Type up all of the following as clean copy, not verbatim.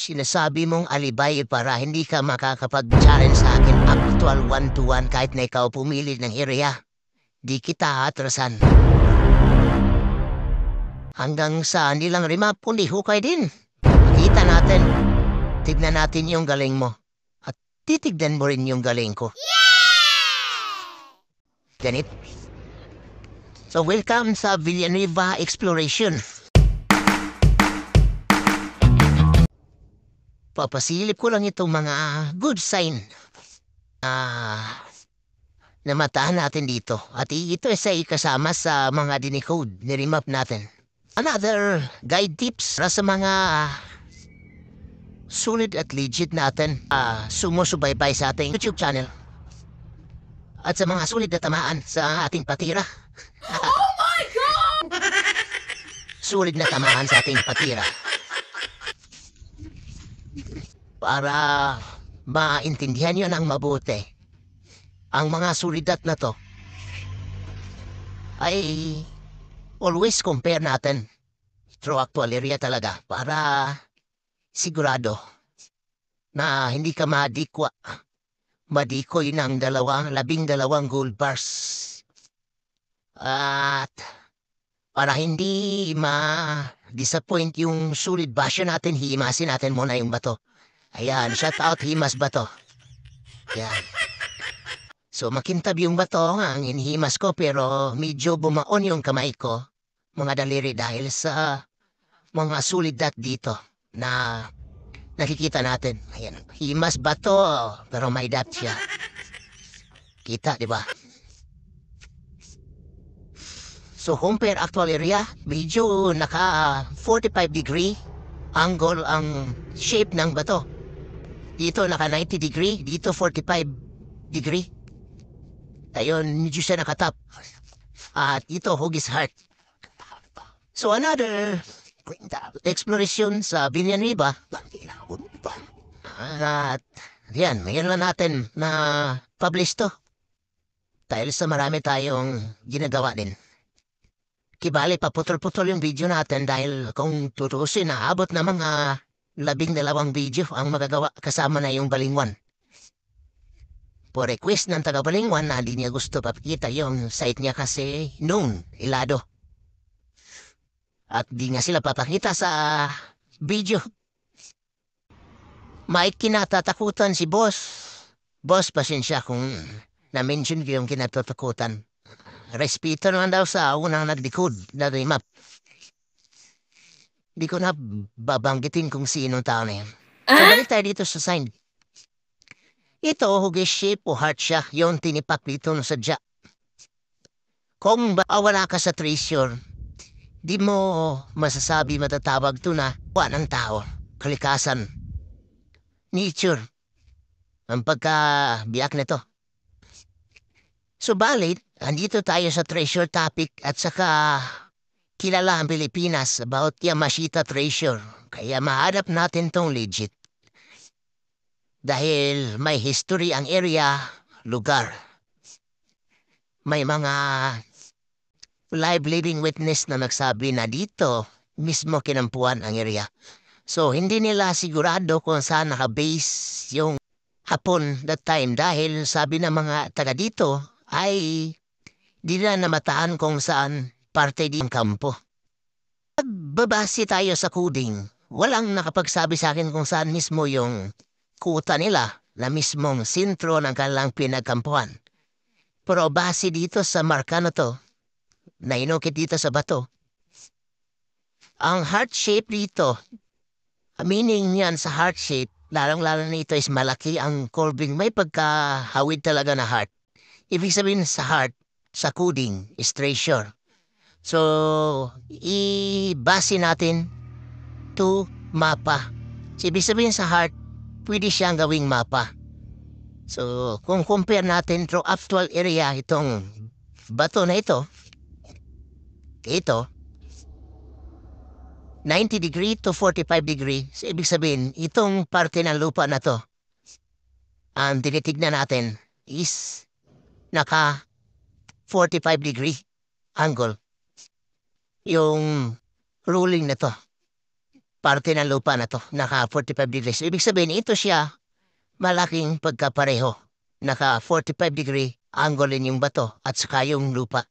Sinasabi mong alibay para hindi ka makakapag-challenge sa akin actual 1-to-1 kahit na ikaw pumili ng area. Di kita atrasan. Hanggang sa nilang remap, kundi hukay din. Makita natin. Tignan natin yung galing mo. At titignan mo rin yung galing ko. Ganit. So welcome sa Villanueva Exploration. Papasilip ko lang itong mga good sign na matahan natin dito. At ito ay kasama sa mga dinicode, niremap natin. Another guide tips para sa mga solid at legit natin sumusubaybay sa ating YouTube channel. At sa mga solid na tamaan sa ating patira. Oh my God! Solid na tamaan sa ating patira. Para maintindihan nyo ng mabuti, ang mga sulidat na to ay always compare natin through actual area talaga para sigurado na hindi ka madikoy ng 12 gold bars. At para hindi ma-disappoint yung solid basyo natin, himasin natin muna yung bato. Ayan, shout out himas bato. Ayan. So makintab yung bato ang inihimas ko pero medyo bumaon yung kamay ko, mga daliri dahil sa mga sulidat dito na nakikita natin. Ayan, himas bato pero may depth siya. Kita, di ba? So compare actual area, medyo naka 45 degree angle ang shape ng bato. Dito naka 90 degree, dito 45 degree. Ayun, medyo siya nakatap. At ito, hugis heart. So another exploration sa Villanueva. At yan, mayroon na natin na publish to. Dahil sa marami tayong ginagawa din. Kibali, paputol-putol yung video natin dahil kung tutusin, naabot na mga 12 video ang magagawa kasama na yung balingwan. Po request ng taga-balingwan na hindi niya gusto papakita yung site niya kasi noon, ilado. At di nga sila papakita sa video. May kinatatakutan si boss. Boss, pasensya kung na-mention ko yung kinatatakutan. Respeto naman daw sa unang nag-decode na remap. Di ko na babanggitin kung sinong tao na yan. So, balik tayo dito sa sign. Ito, hugis shape o heart siya, yung tinipak dito sa sadya. Kung wala ka sa treasure, di mo masasabi matatawag to na buwan ng tao, kalikasan, nature, ang pagkabiyak nito. Subalit, andito tayo sa treasure topic at saka kilala ang Pilipinas about Yamashita treasure. Kaya mahanap natin tong legit. Dahil may history ang area, lugar. May mga live living witness na nagsabi na dito mismo kinampuan ang area. So hindi nila sigurado kung saan nakabase yung Hapon that time dahil sabi ng mga taga dito ay di na namataan kung saan parte din kampo. Pagbabase tayo sa coding, walang nakapagsabi sa akin kung saan mismo yung kuta nila na mismong sentro ng kanilang pinagkampuan. Pero base dito sa marka na to, na inukit dito sa bato, ang heart shape dito, meaning yan sa heart shape, lalong-lalo nito is malaki ang curving, may pagkahawid talaga na heart. Ibig sabihin sa heart, sa coding, is treasure. So, i-base natin to mapa. So, ibig sabihin sa heart, pwede siyang gawing mapa. So, kung compare natin through actual area itong bato na ito, 90 degree to 45 degree. So, ibig sabihin, itong parte ng lupa na to, ang tinitignan natin is naka 45 degree angle. Yung ruling na to. parte ng lupa na to, naka 45 degrees. Ibig sabihin, ito siya malaking pagkapareho. Naka 45 degree angle yung bato at saka yung lupa.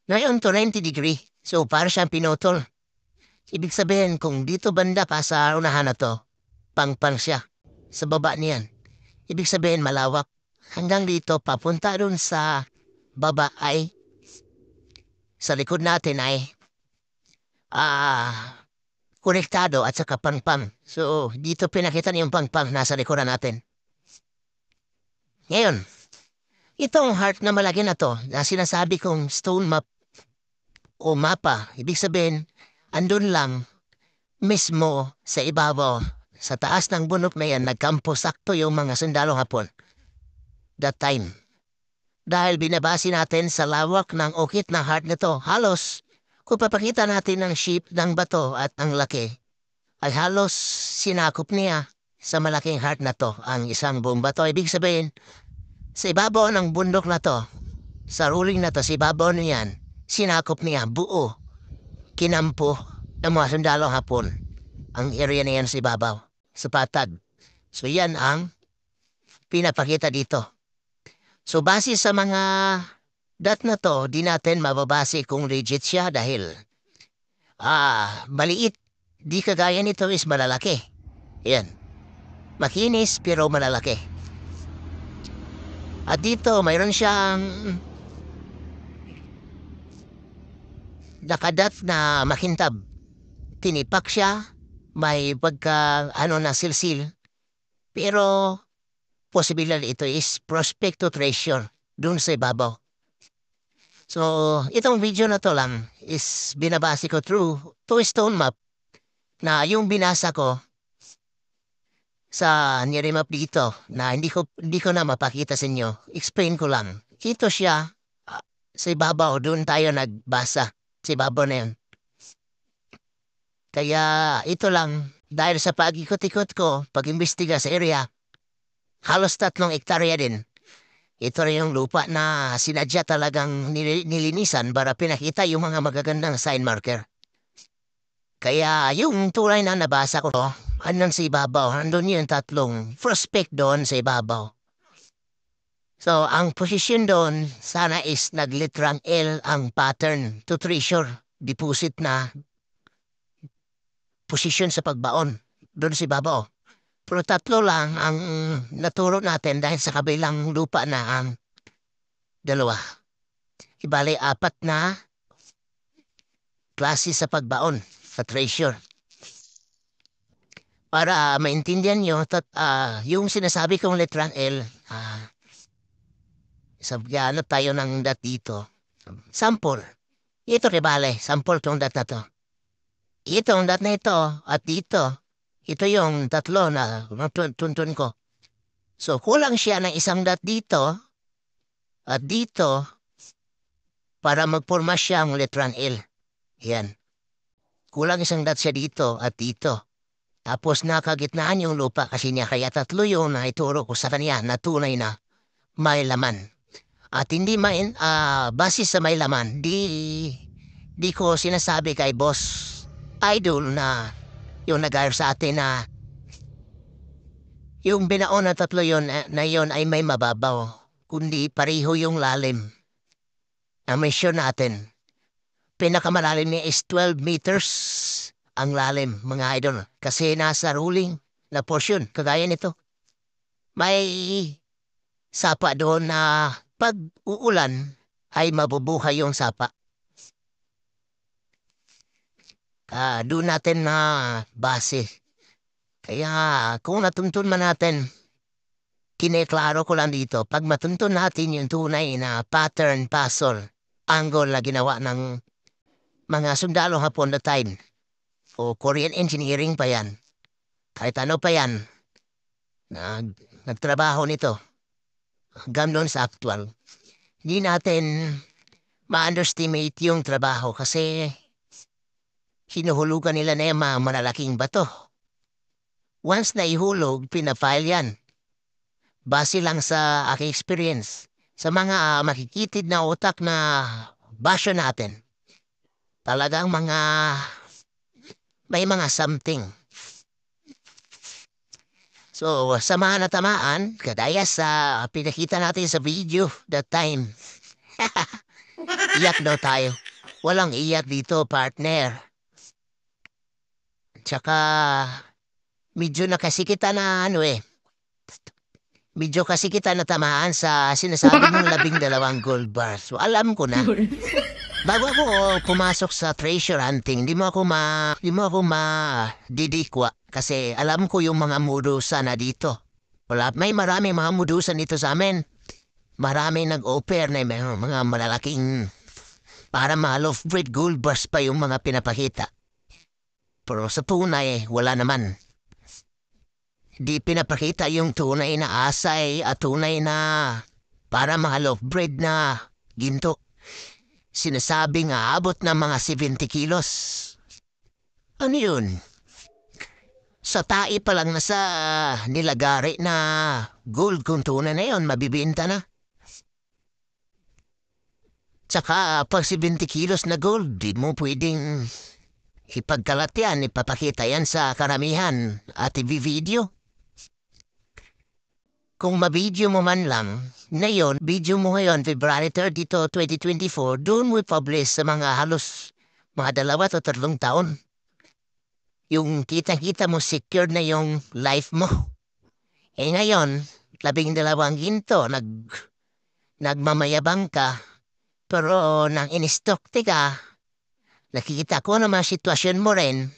Ngayon to 90 degree. So para siyang pinutol. Ibig sabihin kung dito banda pa sa unahan na to, pang siya. Sa baba niyan. Ibig sabihin malawak. Hanggang dito papunta dun sa baba ay sa likod natin ay konektado at saka pang. So dito pinakita niyo yung pang nasa likuran natin. Ngayon, itong heart na malaki na to na sinasabi kong stone map o mapa, ibig sabihin, andun lang mismo sa ibabaw, sa taas ng bunok na yan, nagkampo sakto yung mga sundalong Hapon. That time. Dahil binabasi natin sa lawak ng ukit ng heart nito, halos kung papakita natin ng shape ng bato at ang laki, ay halos sinakop niya sa malaking heart na to ang isang buong bato. Ibig sabihin, sa ibabaw ng bundok na to, sa ruling na to, sa ibabaw niyan, sinakop niya buo, kinampo ng mga sundalong Hapon. Ang area na yan sa ibabaw, sa patag. So yan ang pinapakita dito. So base sa mga dat na to, di natin mababase kung legit siya dahil maliit. Di kagaya nito is malalaki. Yan. Makinis pero malalaki. At dito mayroon siyang nakadat na makintab. Tinipak siya, may pagka na silsil. Pero posibilidad ito is prospecto treasure dun sa ibabaw. So, itong video na to lang is binabase ko through to stone map na yung binasa ko sa niremap dito na hindi ko na mapakita sa inyo. Explain ko lang. Ito siya sa ibabaw, doon tayo nagbasa sa ibabaw na yun. Kaya ito lang, dahil sa pag-ikot-ikot ko, pag-imbestiga sa area, halos 3 hektarya din. Ito rin yung lupa na sinadya talagang nilinisan para pinakita yung mga magagandang sign marker. Kaya yung tulay na nabasa ko, andun sa ibabaw, andun yung 3 prospect doon sa ibabaw. So, ang posisyon doon, sana is naglitrang L ang pattern to treasure, deposit na posisyon sa pagbaon doon sa ibabaw. Pero 3 lang ang naturo natin dahil sa kabilang lupa na ang 2. Ibali 4 na klase sa pagbaon, sa treasure. Para maintindihan nyo, yung sinasabi kong letrang L, sabihan tayo ng dat dito. Sample. Ito ribale, sample tong dat na to. Itong dat na ito at dito, ito yung 3 na tuntun ko. So, kulang siya ng isang dat dito at dito para magporma siyang letrang L. Yan. Kulang isang dat siya dito at dito. Tapos nakagitnaan yung lupa kasi niya kaya 3 yung naituro ko sa kanya na tunay na may laman. At hindi base sa may laman, di ko sinasabi kay Boss Idol na yung nag-hire sa atin na yung binaon na 3 na yun ay may mababaw, kundi pareho yung lalim. Ang mission natin, pinakamalalim niya is 12 meters ang lalim, mga idol. Kasi nasa ruling na portion, kagaya nito. May sapa doon na pag uulan ay mabubuhay yung sapa. Doon natin na base. Kaya kung natuntun man natin, kineklaro ko lang dito, pag matuntun natin yung tunay na pattern, puzzle, angle na ginawa ng mga sundalong Hapon na time, o Korean engineering pa yan, kahit ano pa yan, nagtrabaho nito, hanggang sa actual, hindi natin ma-underestimate yung trabaho kasi hinuhulugan nila na yung mga malalaking bato. Once na ihulog, pinafile yan. Base lang sa aking experience, sa mga makikitid na utak na basyo natin, talagang mga may mga something. So, samahan na tamaan, kadaya sa pinakita natin sa video that time. Iyak daw tayo. Walang iyak dito, partner. Tsaka, medyo nakasikita na medyo kasi kita natamaan sa sinasabi mong 12 gold bars. So, alam ko na. Bago ako pumasok sa treasure hunting, di mo ako didikwa kasi alam ko yung mga mudusa na dito. May maraming mga mudusa dito sa amin. Marami nag-offer na may mga malalaking para ma-half-breed gold bars pa yung mga pinapakita. Pero sa tunay, wala naman. Di pinapakita yung tunay na asay at tunay na para ma-half-breed na ginto. Sinasabing aabot ng mga 70 kilos. Ano yun? Sa tae pa lang na sa nilagari na gold kung tunay na yun, mabibinta na. Tsaka pag 70 kilos na gold, di mo pwedeng ipagkalat yan, ipapakita yan sa karamihan at i-video. Kung ma-video mo man lang, ngayon, video mo ngayon, February 32, 2024, doon mo i-publish sa mga halos mga 2 o 3 taon. Yung kita-kita mo secure na yung life mo. Eh ngayon, 12 ginto, nagmamayabang ka, pero nang inistok ka, nakikita ko naman sitwasyon mo rin.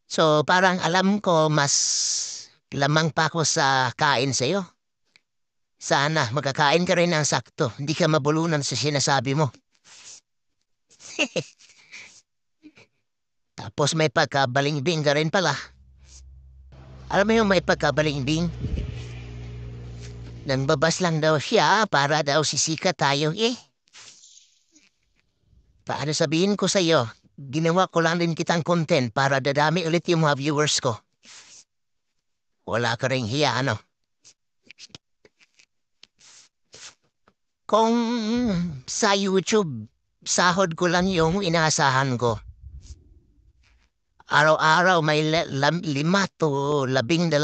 So parang alam ko mas lamang pa ako sa kain sa'yo. Sana makakain ka rin ng sakto, hindi ka mabulunan sa sinasabi mo. Tapos may pagkabalingbing ka rin pala. Alam mo yung may pagkabalingbing? Nangbabas lang daw siya para daw sisika tayo eh. Paano sabihin ko sa'yo, ginawa ko lang din kitang content para dadami ulit yung mga viewers ko. Wala ka ring hiya, ano? Kung sa YouTube, sahod ko lang yung inaasahan ko. Araw-araw may 5 to 12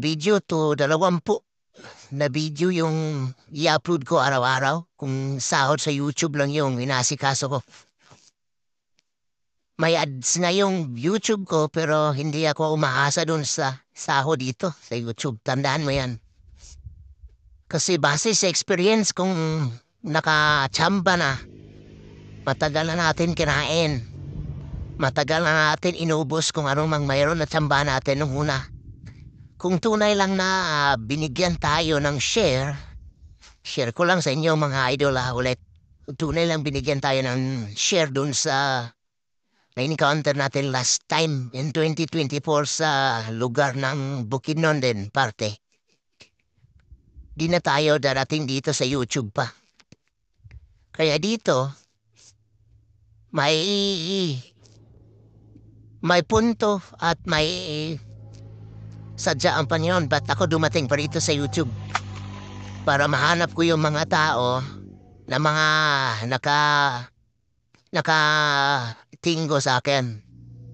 video to 20 na video yung i-upload ko araw-araw. Kung sahod sa YouTube lang yung inasikaso ko. May ads na yung YouTube ko pero hindi ako umaasa dun sa sahod dito sa YouTube. Tandaan mo yan. Kasi base sa experience kung nakachamba na, matagal na natin kinain. Matagal na natin inubos kung anong mang mayroon na tsamba natin nung una. Kung tunay lang na binigyan tayo ng share ko lang sa inyo mga idol ulit. Kung tunay lang binigyan tayo ng share dun sa na-encounter natin last time in 2024 sa lugar ng Bukidnon din, parte. Di na tayo darating dito sa YouTube pa. Kaya dito, may punto at may sadya ang Panginoon ba't ako dumating pa rito sa YouTube. Para mahanap ko yung mga tao na mga nakatinggo sa akin.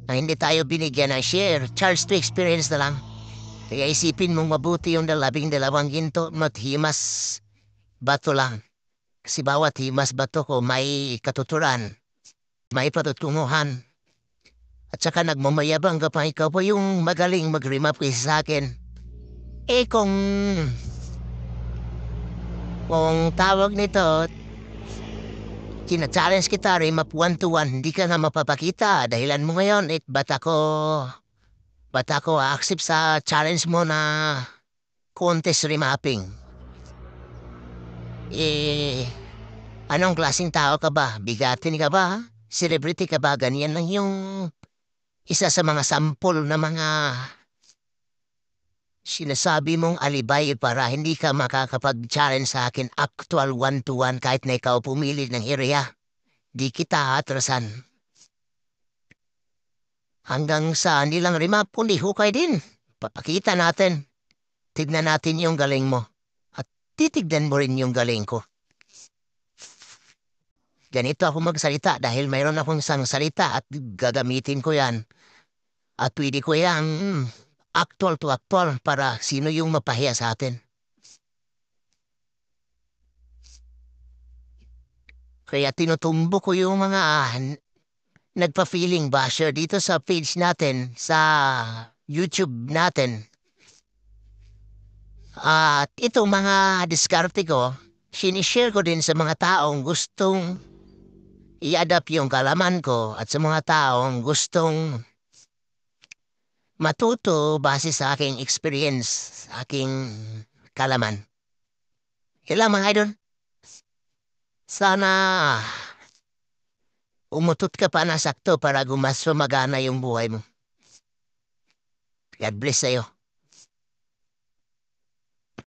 Na hindi tayo binigyan ng share, charge to experience na lang. Kaya isipin mong mabuti yung 12 ginto at himas bato lang. Kasi bawat himas bato ko may katuturan, may patutunguhan. At saka nagmamayabang ka pa ikaw po yung magaling mag-remap sa akin. Eh kung tawag nito, challenge kita remap 1-to-1, hindi ka na mapapakita. Dahilan mo ngayon, ba't ako accept sa challenge mo na contest remapping? Anong klaseng tao ka ba? Bigatin ka ba? Celebrity ka ba? Ganyan lang yung isa sa mga sample na mga sinasabi mong alibay para hindi ka makakapag-challenge sa akin actual 1-to-1 kahit na ikaw pumili ng area. Di kita atrasan. Hanggang sa nilang remap, kundi hukay din. Papakita natin. Tignan natin yung galing mo. At titignan mo rin yung galing ko. Ganito ako magsalita dahil mayroon akong isang salita at gagamitin ko yan. At pwede ko yang actual to actual para sino yung mapahiya sa atin. Kaya tinutumbo ko yung mga nagpa-feeling basher dito sa page natin, sa YouTube natin. At ito mga diskarte ko, sinishare ko din sa mga taong gustong i-adapt yung kalaman ko at sa mga taong gustong matuto base sa aking experience, sa aking kalaman. Kailan mga idol, sana umutot ka pa na sakto para gumas sumagana yung buhay mo. God bless sa'yo.